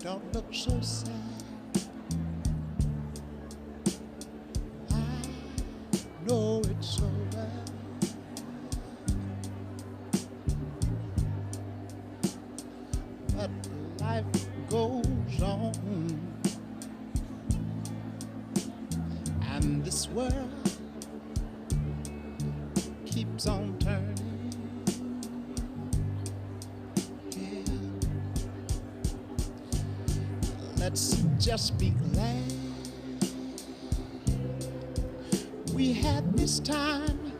Don't look so sad. I know it's over. But life goes on, and this world keeps on turning. Let's just be glad we had this time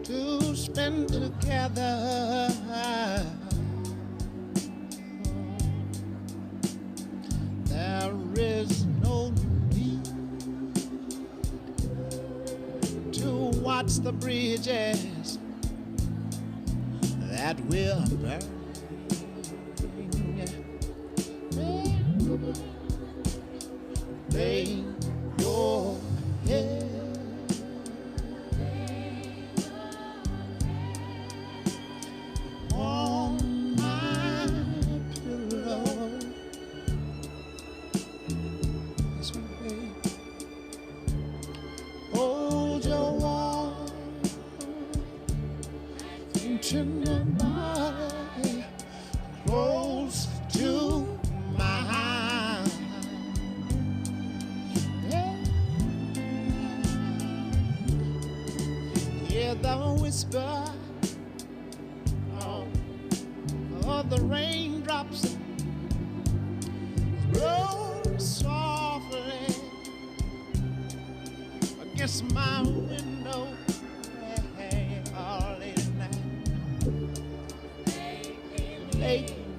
to spend together. There is no need to watch the bridges that will burn. Lay your head on my pillow. Sweet babe, hold your warm and tender body close to the whisper of the raindrops roll softly against my window. All late at night,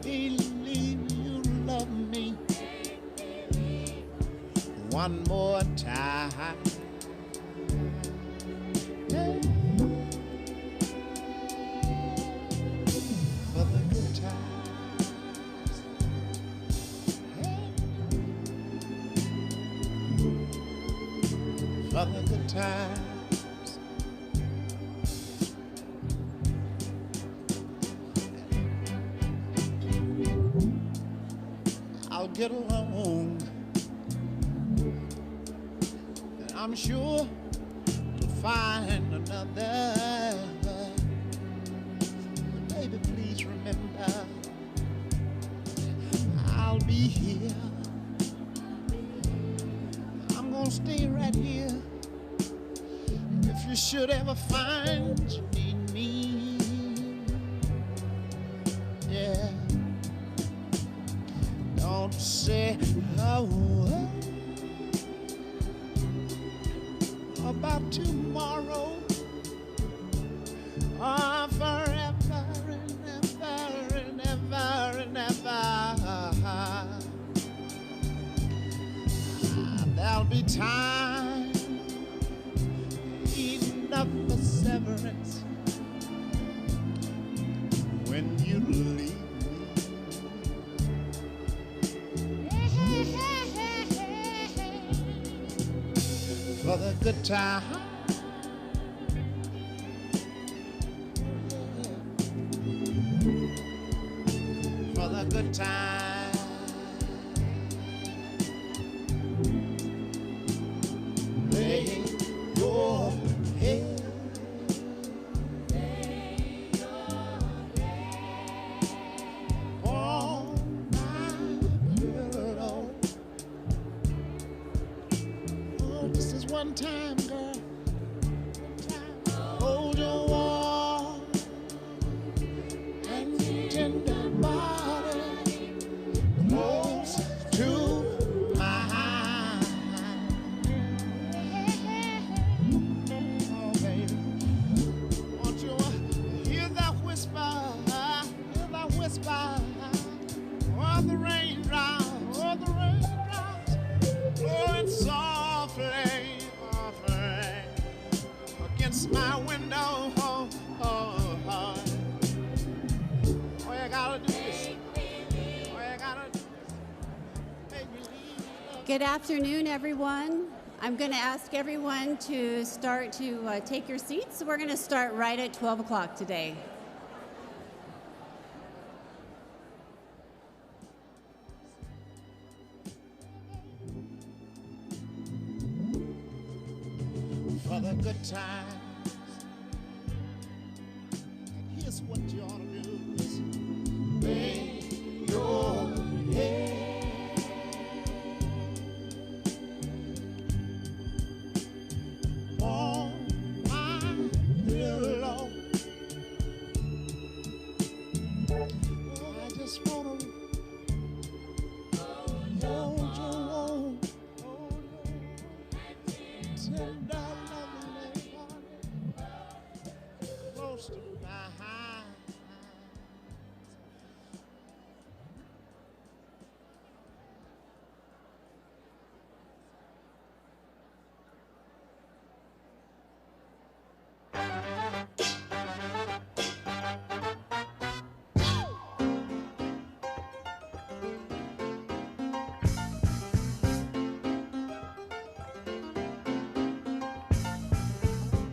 baby, leave you love me one more time. For the good times, I'll get along, and I'm sure to find another. But baby, please remember, I'll be here. I'm gonna stay right here. If you should ever find you need me, yeah, don't say a word about tomorrow or forever and ever and ever and ever. There'll be time enough for severance when you leave me. For the good time, for the good time. Lay your head, lay your head on my pillow. Oh, this is one time, girl. One time. Hold your warm and tender body close to or the raindrops blowing softly against my window. All you gotta do is, Good afternoon, everyone. I'm going to ask everyone to start to take your seats. We're going to start right at 12 o'clock today. have good times. And here's what you ought to do is bang your head. On my pillow. I just wanna hold you, tender loving body close to my heart.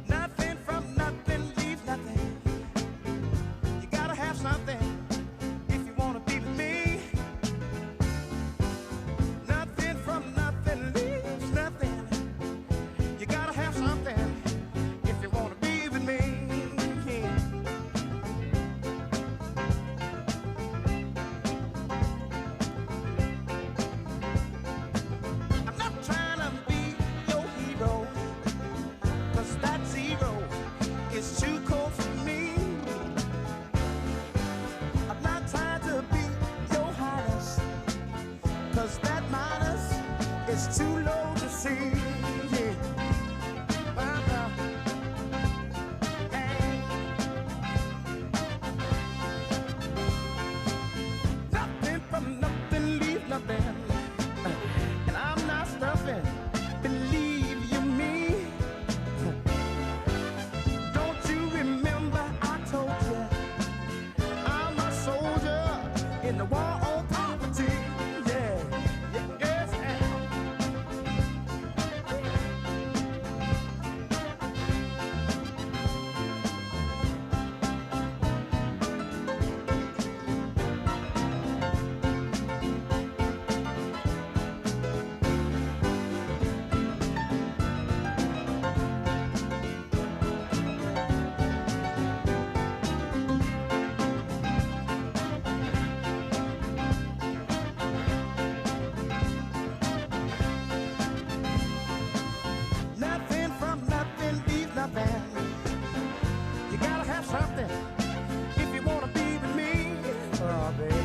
Nothing from nothing leaves nothing. You gotta have something if you wanna be with me. Nothing from nothing leaves nothing. You gotta have something if you wanna be with me. I'm not trying to be your hero, 'cause that zero is too cold for me. I'm not trying to be your highness, 'cause that minus is too low to see. Yeah. Hey. Nothing from nothing leaves nothing. And I'm not stuffing, believe you me. Don't you remember I told you I'm a soldier in the war on poverty? Yeah, yes, nothing from nothing leaves nothing. You gotta have something if you wanna be with me. Oh, baby.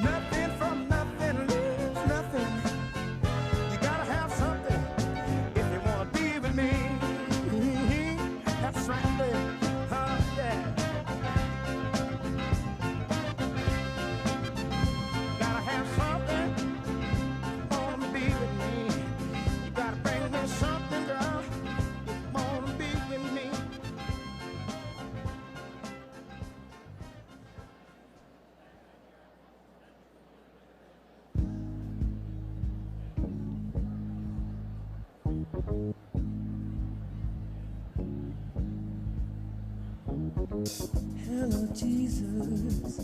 Nothing from nothing leaves nothing. You gotta have something if you wanna be with me. That's right, baby. Yeah. Gotta have something if you wanna be with me. You gotta bring me something, girl, if you wanna be with me. Hello, Jesus,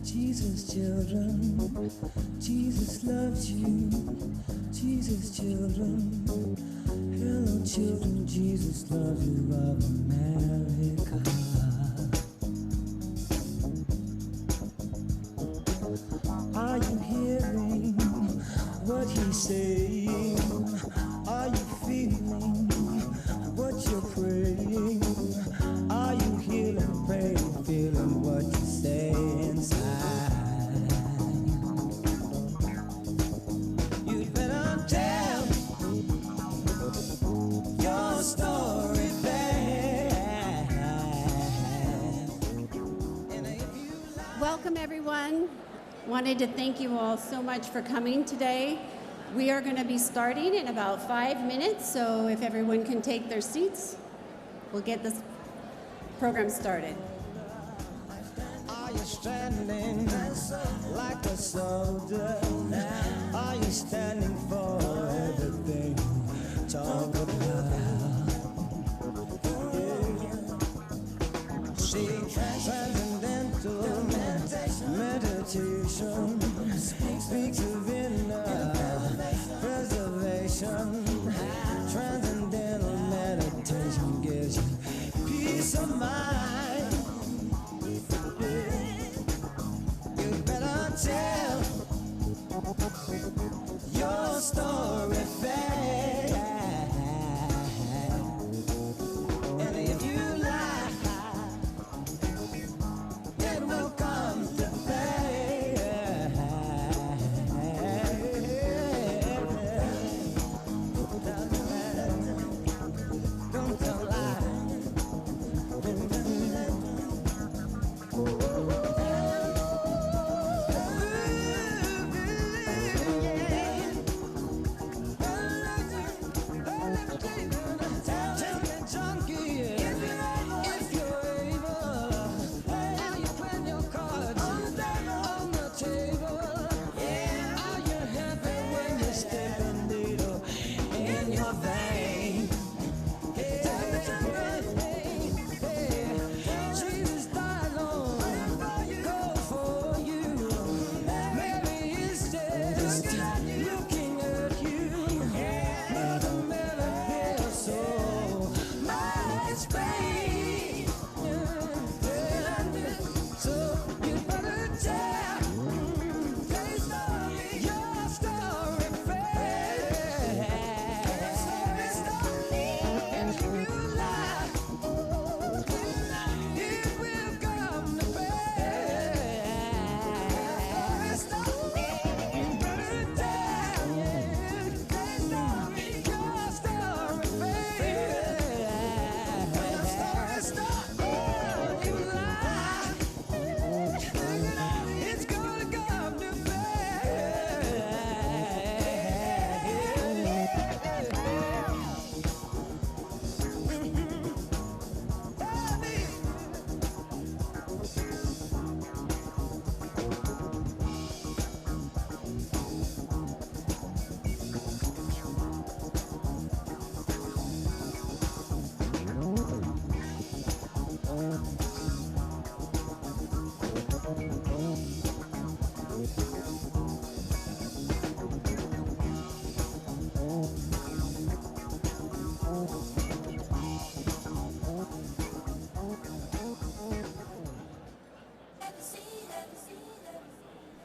Jesus, children. Jesus loves you, Jesus, children. Hello, children, Jesus loves you of America. Are you hearing what he's saying? Are you feeling what you're praying? Are you healing, praying, feeling what you say inside? You better tell your story back. And if you Welcome, everyone. Wanted to thank you all so much for coming today. We are going to be starting in about 5 minutes, so if everyone can take their seats, we'll get this program started. Are you standing like a soldier? Are you standing for everything you talk about? See, transcendental meditation speaks of inner preservation. Transcendental meditation mind. You better tell your story fair. And if you lie, it will come to pass. Don't tell lies.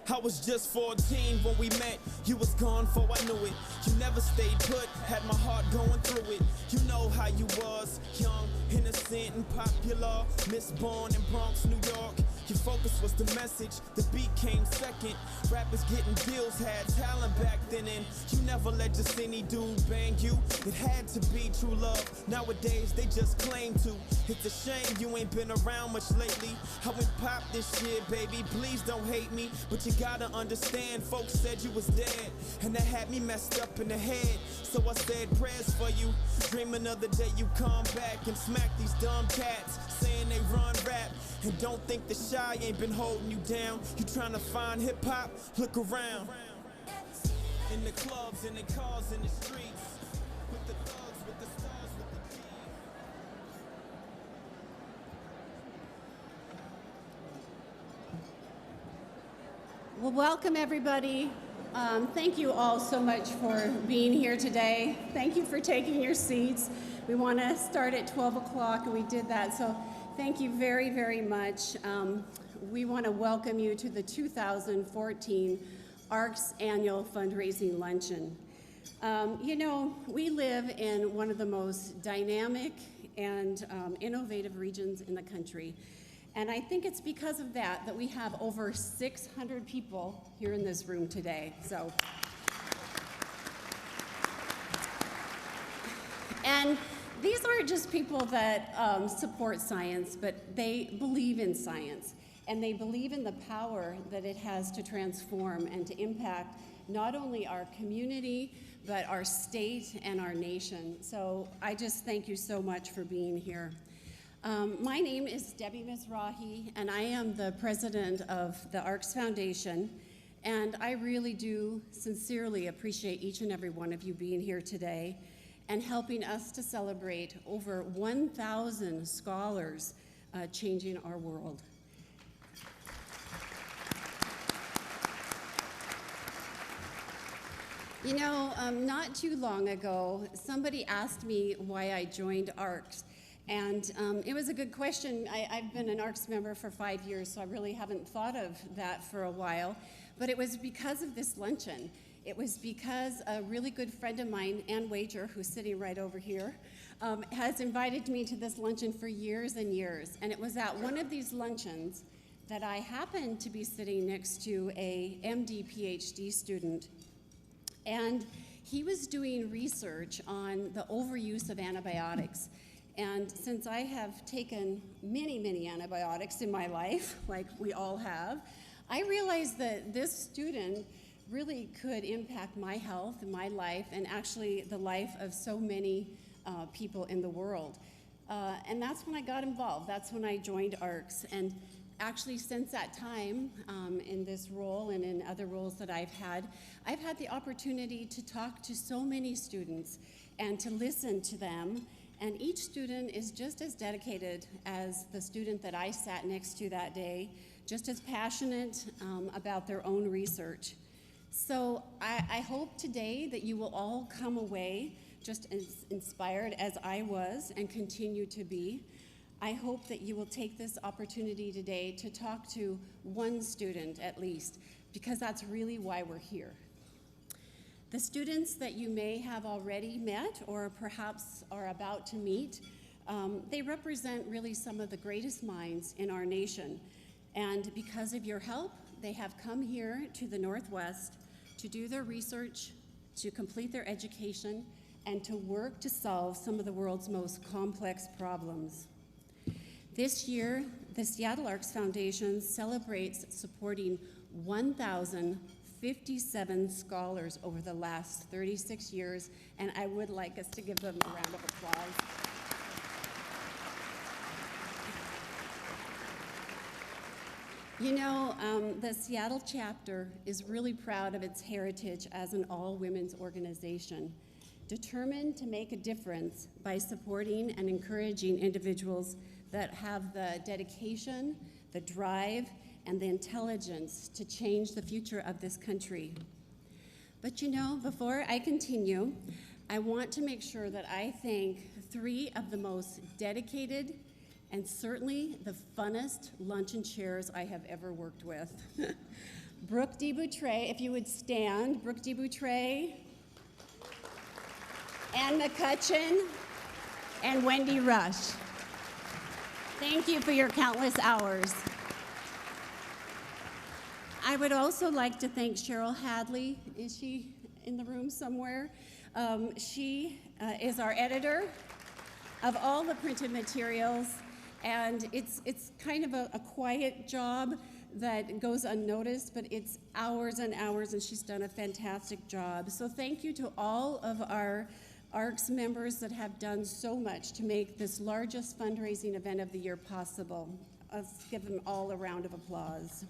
I was just 14 when we met. You was gone before I knew it. You never stayed put, had my heart going through it. You know how you was, young, innocent, and popular. Misborn in Bronx, New York. Your focus was the message, the beat came second. Rappers getting deals, had talent back then, and you never let just any dude bang you. It had to be true love. Nowadays they just claim to. It's a shame you ain't been around much lately. I went pop this year, baby, please don't hate me. But you gotta understand, folks said you was dead, and that had me messed up in the head. So I said prayers for you, dreaming of the day you come back and smack these dumb cats, saying they run rap. And don't think the shy ain't been holding you down. You tryna find hip-hop? Look around. In the clubs, in the cars, in the streets, with the thugs, with the stars, with the G's. Well, welcome everybody. Thank you all so much for being here today. Thank you for taking your seats. We want to start at 12 o'clock, and we did that, so thank you very, very much. We want to welcome you to the 2014 ARCS Annual Fundraising Luncheon. You know, we live in one of the most dynamic and innovative regions in the country. And I think it's because of that that we have over 600 people here in this room today. So, and these aren't just people that support science, but they believe in science, and they believe in the power that it has to transform and to impact not only our community, but our state and our nation. So I just thank you so much for being here. My name is Debbie Mizrahi, and I am the president of the ARCS Foundation, and I really do sincerely appreciate each and every one of you being here today and helping us to celebrate over 1,000 scholars changing our world. You know, not too long ago, somebody asked me why I joined ARCS. And it was a good question. I've been an ARCS member for 5 years, so I really haven't thought of that for a while. But it was because of this luncheon. It was because a really good friend of mine, Ann Wager, who's sitting right over here, has invited me to this luncheon for years and years. And it was at one of these luncheons that I happened to be sitting next to a MD PhD student. And he was doing research on the overuse of antibiotics. And since I have taken many, many antibiotics in my life, like we all have, I realized that this student really could impact my health and my life, and actually the life of so many people in the world. And that's when I got involved. That's when I joined ARCS. And actually, since that time, in this role and in other roles that I've had the opportunity to talk to so many students and to listen to them. And each student is just as dedicated as the student that I sat next to that day, just as passionate about their own research. So I hope today that you will all come away just as inspired as I was and continue to be. I hope that you will take this opportunity today to talk to one student at least, because that's really why we're here. The students that you may have already met or perhaps are about to meet, they represent really some of the greatest minds in our nation. And because of your help, they have come here to the Northwest to do their research, to complete their education, and to work to solve some of the world's most complex problems. This year, the Seattle ARCS Foundation celebrates supporting 1,057 scholars over the last 36 years, and I would like us to give them a round of applause. You know, the Seattle chapter is really proud of its heritage as an all-women's organization, determined to make a difference by supporting and encouraging individuals that have the dedication, the drive, and the intelligence to change the future of this country. But you know, before I continue, I want to make sure that I thank 3 of the most dedicated and certainly the funnest luncheon chairs I have ever worked with. Brooke DeBoutre, if you would stand, Brooke DeBoutre, Ann McCutcheon, and Wendy Rush. Thank you for your countless hours. I would also like to thank Cheryl Hadley. Is she in the room somewhere? She is our editor of all the printed materials, and it's kind of a quiet job that goes unnoticed, but it's hours and hours, and she's done a fantastic job. So thank you to all of our ARCS members that have done so much to make this largest fundraising event of the year possible. Let's give them all a round of applause.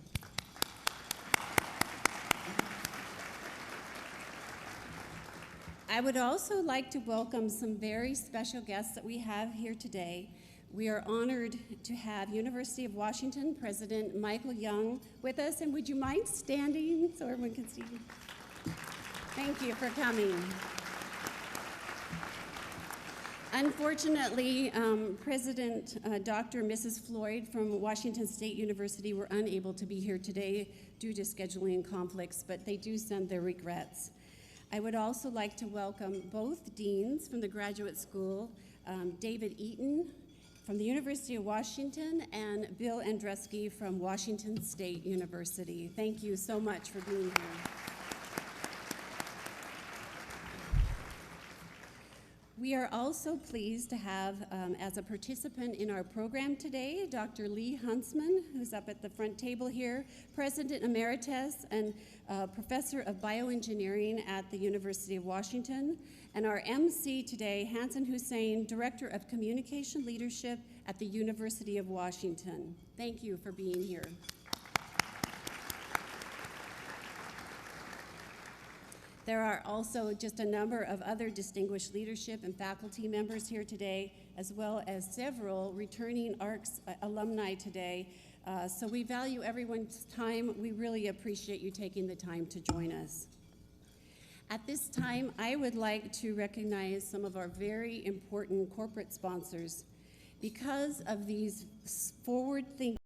I would also like to welcome some very special guests that we have here today. We are honored to have University of Washington President Michael Young with us, and would you mind standing so everyone can see you? Thank you for coming. Unfortunately, President Dr. and Mrs. Floyd from Washington State University were unable to be here today due to scheduling conflicts, but they do send their regrets. I would also like to welcome both deans from the graduate school, David Eaton from the University of Washington and Bill Andreski from Washington State University. Thank you so much for being here. We are also pleased to have, as a participant in our program today, Dr. Lee Huntsman, who's up at the front table here, President Emeritus and Professor of Bioengineering at the University of Washington, and our MC today, Hansen Hussein, Director of Communication Leadership at the University of Washington. Thank you for being here. There are also just a number of other distinguished leadership and faculty members here today, as well as several returning ARCS alumni today. So we value everyone's time. We really appreciate you taking the time to join us. At this time, I would like to recognize some of our very important corporate sponsors. Because of these forward-thinking